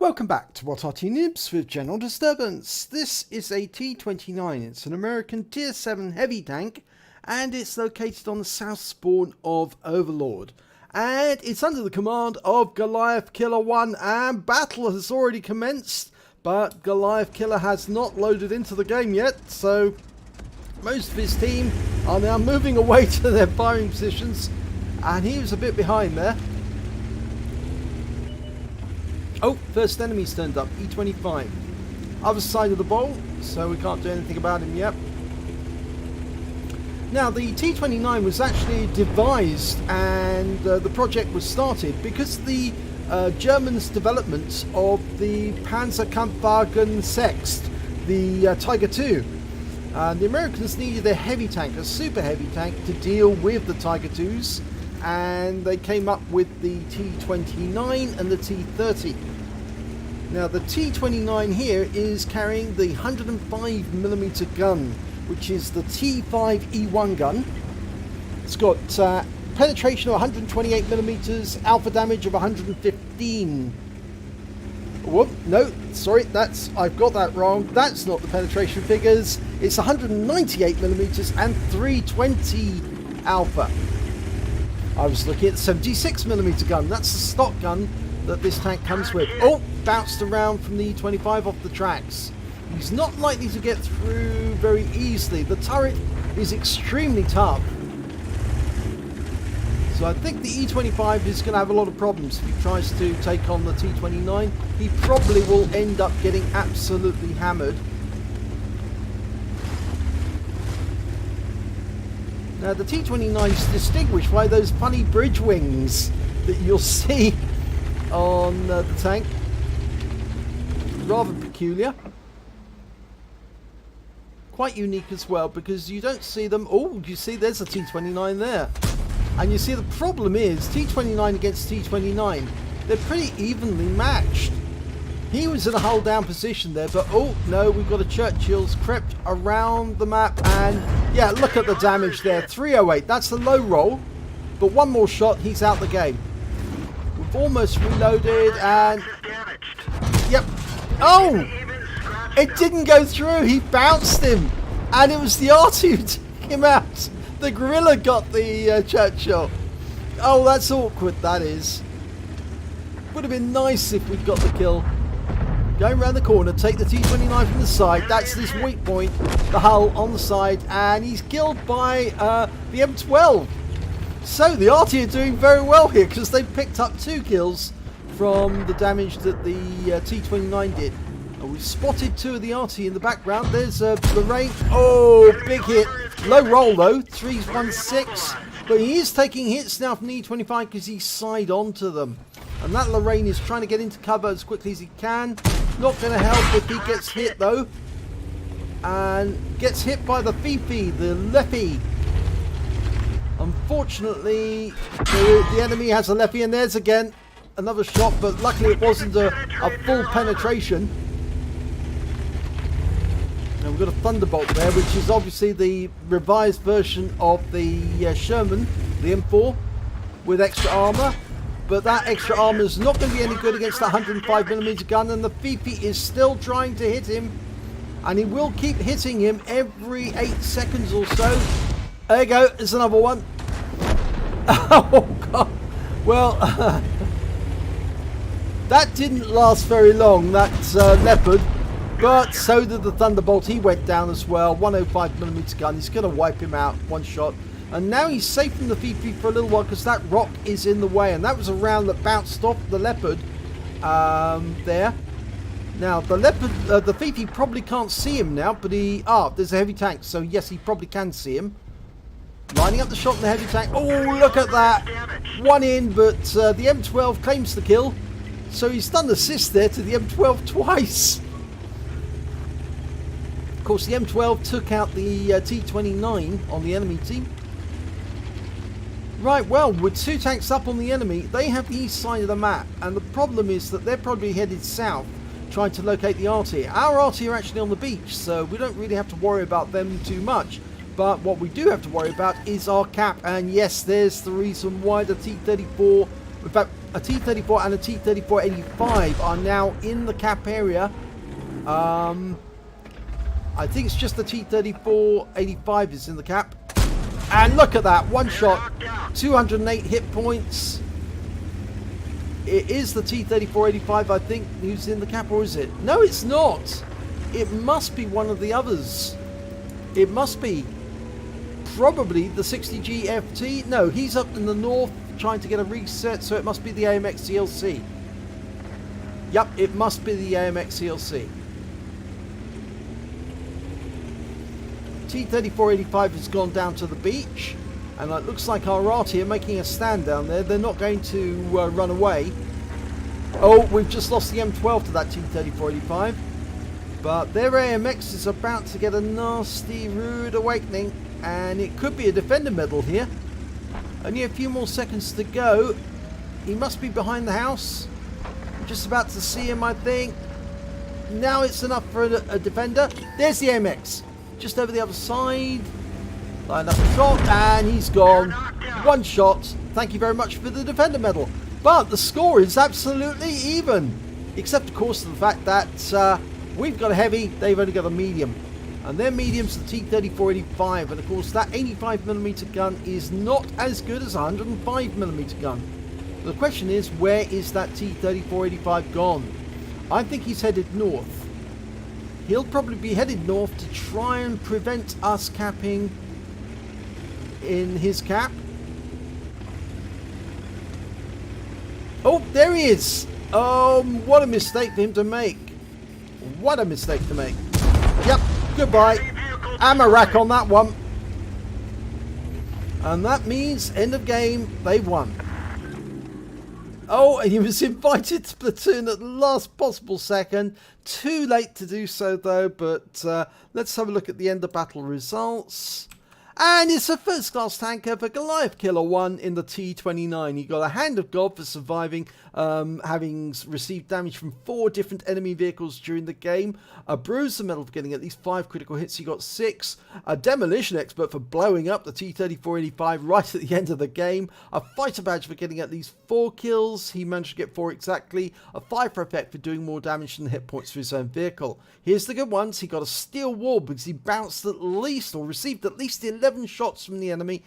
Welcome back to What Arty Noobs with General Disturbance. This is a T29. It's an American Tier 7 heavy tank and it's located on the south spawn of Overlord. And it's under the command of Goliath Killer 1 and battle has already commenced, but Goliath Killer has not loaded into the game yet, so most of his team are now moving away to their firing positions and he was a bit behind there. Oh, first enemy's turned up, E25. Other side of the bowl, so we can't do anything about him yet. Now, the T29 was actually devised and the project was started because the Germans' development of the Panzerkampfwagen 6, the Tiger II. The Americans needed a heavy tank, a super heavy tank, to deal with the Tiger IIs, and they came up with the T29 and the T30. Now the T29 here is carrying the 105mm gun, which is the T5E1 gun. It's got penetration of 128mm, alpha damage of 115. Whoop, no, sorry, I've got that wrong. That's not the penetration figures. It's 198mm and 320 alpha. I was looking at the 76mm gun. That's the stock gun that this tank comes with. Oh, bounced around from the E25 off the tracks. He's not likely to get through very easily. The turret is extremely tough. So I think the E25 is going to have a lot of problems if he tries to take on the T29. He probably will end up getting absolutely hammered. Now the T29 is distinguished by those funny bridge wings that you'll see on the tank. Rather peculiar. Quite unique as well because you don't see them. Oh, you see there's a T29 there. And you see the problem is T29 against T29. They're pretty evenly matched. He was in a hull down position there, but oh no, we've got a Churchill's crept around the map and yeah, look at the damage there. 308, that's the low roll. But one more shot, he's out the game. We've almost reloaded and yep. Oh! It didn't go through, he bounced him. And it was the Arty who took him out. The gorilla got the Churchill. Oh, that's awkward, that is. Would have been nice if we'd got the kill. Going around the corner, take the T29 from the side. That's this weak point, the hull on the side, and he's killed by the M12. So the Arty are doing very well here because they picked up 2 kills from the damage that the T29 did. And we've spotted 2 of the Arty in the background. There's Lorraine. Oh, big hit. Low roll though, 316. But he is taking hits now from the E25 because he's side onto them. And that Lorraine is trying to get into cover as quickly as he can. Not going to help if he gets hit though. And gets hit by the Fifi, the Leffy. Unfortunately, the enemy has a Leffy, and there's again another shot, but luckily it wasn't a full penetration. Now we've got a Thunderbolt there, which is obviously the revised version of the Sherman, the M4, with extra armour. But that extra armour is not going to be any good against the 105mm gun, and the Fifi is still trying to hit him. And he will keep hitting him every 8 seconds or so. There you go, there's another one. Oh god. Well, that didn't last very long, that Leopard. But so did the Thunderbolt. He went down as well. 105mm gun. He's going to wipe him out. One shot. And now he's safe from the Fifi for a little while because that rock is in the way. And that was a round that bounced off the Leopard there. Now, the Leopard, the Fifi probably can't see him now. But there's a heavy tank. So, yes, he probably can see him. Lining up the shot in the heavy tank. Oh, look at that. One in, but the M12 claims the kill. So he's done the assist there to the M12 twice. Of course, the M12 took out the T29 on the enemy team. Right, well, with 2 tanks up on the enemy, they have the east side of the map. And the problem is that they're probably headed south, trying to locate the Arty. Our Arty are actually on the beach, so we don't really have to worry about them too much. But what we do have to worry about is our cap. And yes, there's the reason why the T34 In fact, a T34 and a T3485 are now in the cap area. I think it's just the T3485 is in the cap. And look at that, one shot, 208 hit points. It is the T3485, I think, who's in the cap, or is it? No, it's not. It must be one of the others. It must be probably the 60G FT. No, he's up in the north trying to get a reset, so it must be the AMX CLC. Yep, it must be the AMX CLC. T3485 has gone down to the beach, and it looks like our Arty are making a stand down there. They're not going to run away. Oh, we've just lost the M12 to that T3485, but their AMX is about to get a nasty, rude awakening, and it could be a defender medal here. Only a few more seconds to go. He must be behind the house. I'm just about to see him, I think. Now it's enough for a defender. There's the AMX. Just over the other side. Lined up a shot, and he's gone. One shot. Thank you very much for the defender medal. But the score is absolutely even. Except, of course, the fact that we've got a heavy, they've only got a medium. And their medium's the T3485. And, of course, that 85mm gun is not as good as a 105mm gun. The question is, where is that T3485 gone? I think he's headed north. He'll probably be headed north to try and prevent us capping in his cap. Oh, there he is. What a mistake for him to make. What a mistake to make. Yep, goodbye. Ammo rack on that one. And that means end of game, they've won. Oh, and he was invited to platoon at the last possible second. Too late to do so, though, but let's have a look at the end of battle results. And it's a first-class tanker for Goliath Killer 1 in the T29. He got a Hand of God for surviving, having received damage from 4 different enemy vehicles during the game. A Bruiser Medal for getting at least 5 critical hits. He got 6. A Demolition Expert for blowing up the T3485 right at the end of the game. A Fighter Badge for getting at least 4 kills. He managed to get 4 exactly. A 5 for effect for doing more damage than hit points for his own vehicle. Here's the good ones. He got a Steel Wall because he bounced at least, or received at least 11 shots from the enemy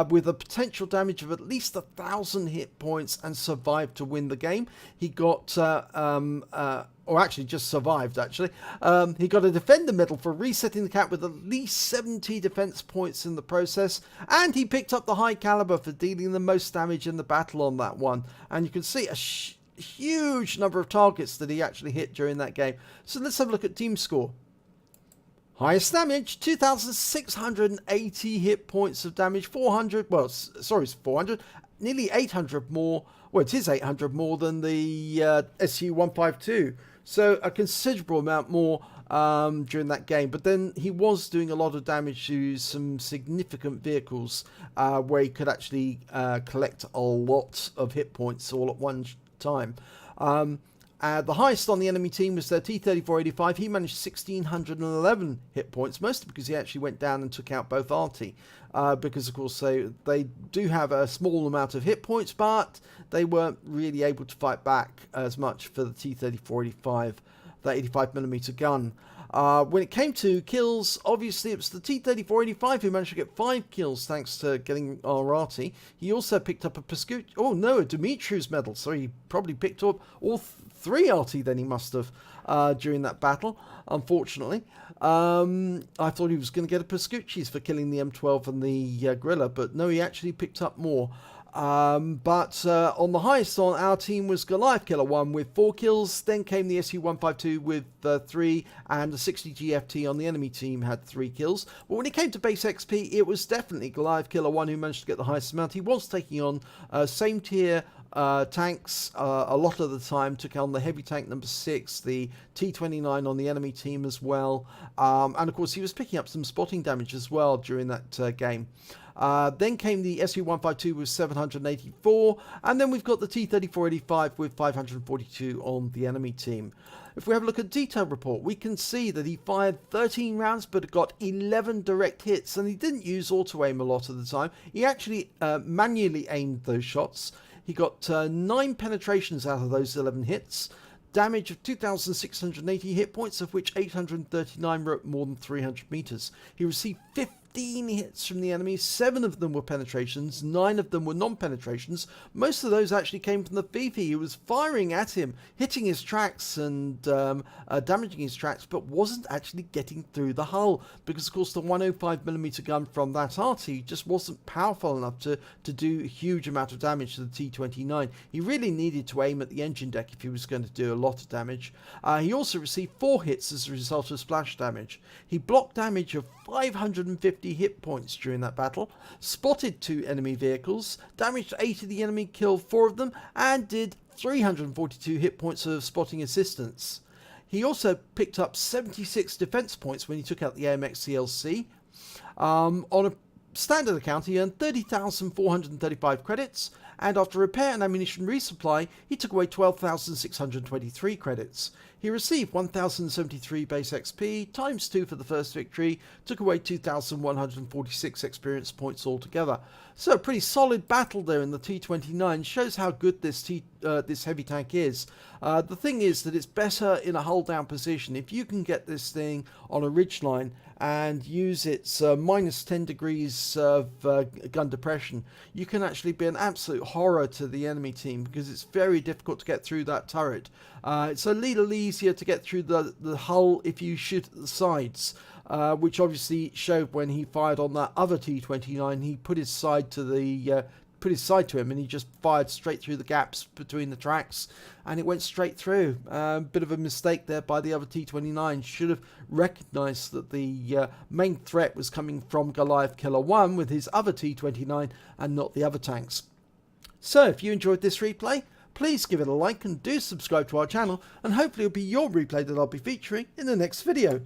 with a potential damage of at least 1,000 hit points and survived to win the game. He got, or actually just survived actually. He got a Defender Medal for resetting the cap with at least 70 defense points in the process, and he picked up the High Calibre for dealing the most damage in the battle on that one. And you can see a huge number of targets that he actually hit during that game. So let's have a look at team score. Highest damage, 2,680 hit points of damage, 400, well, sorry, it's 400, nearly 800 more, well, it is 800 more than the SU-152, so a considerable amount more during that game. But then he was doing a lot of damage to some significant vehicles where he could actually collect a lot of hit points all at one time. The highest on the enemy team was their T3485. He managed 1,611 hit points, mostly because he actually went down and took out both Arty. Because, of course, they do have a small amount of hit points, but they weren't really able to fight back as much for the T3485, that 85mm gun. When it came to kills, obviously it was the T3485 who managed to get 5 kills thanks to getting our Arty. He also picked up a a Dimitri's medal, so he probably picked up all 3 Arty then he must have during that battle, unfortunately. I thought he was going to get a Pascucci's for killing the M12 and the Gorilla, but no, he actually picked up more. But on the highest on our team was Goliath Killer 1 with 4 kills. Then came the SU-152 with 3, and the 60G FT on the enemy team had 3 kills. But when it came to base XP, it was definitely Goliath Killer 1 who managed to get the highest amount. He was taking on same tier tanks a lot of the time. Took on the heavy tank number 6, the T29 on the enemy team as well. And of course he was picking up some spotting damage as well during that game. Then came the SU-152 with 784, and then we've got the T3485 with 542 on the enemy team. If we have a look at detail report, we can see that he fired 13 rounds but got 11 direct hits, and he didn't use auto aim a lot of the time. He actually manually aimed those shots. He got 9 penetrations out of those 11 hits. Damage of 2,680 hit points, of which 839 were at more than 300 meters. He received 15 hits from the enemy. 7 of them were penetrations, 9 of them were non-penetrations. Most of those actually came from the Fifi, who was firing at him, hitting his tracks and damaging his tracks, but wasn't actually getting through the hull, because of course the 105mm gun from that Arty just wasn't powerful enough to do a huge amount of damage to the T29. He really needed to aim at the engine deck if he was going to do a lot of damage. He also received 4 hits as a result of splash damage. He blocked damage of 550 hit points during that battle, spotted 2 enemy vehicles, damaged 8 of the enemy, killed 4 of them, and did 342 hit points of spotting assistance. He also picked up 76 defense points when he took out the AMX CLC. On a standard account, he earned 30,435 credits, and after repair and ammunition resupply, he took away 12,623 credits. He received 1,073 base XP, times 2 for the first victory, took away 2,146 experience points altogether. So a pretty solid battle there in the T29, shows how good this heavy tank is. The thing is that it's better in a hull down position. If you can get this thing on a ridgeline and use its minus 10 degrees of gun depression, you can actually be an absolute horror to the enemy team, because it's very difficult to get through that turret. It's a little easier to get through the hull if you shoot at the sides, which obviously showed when he fired on that other T29. He put his side to him and he just fired straight through the gaps between the tracks, and it went straight through. Bit of a mistake there by the other T29. Should have recognized that the main threat was coming from Goliath Killer 1 with his other T29 and not the other tanks. So if you enjoyed this replay, please give it a like and do subscribe to our channel, and hopefully it'll be your replay that I'll be featuring in the next video.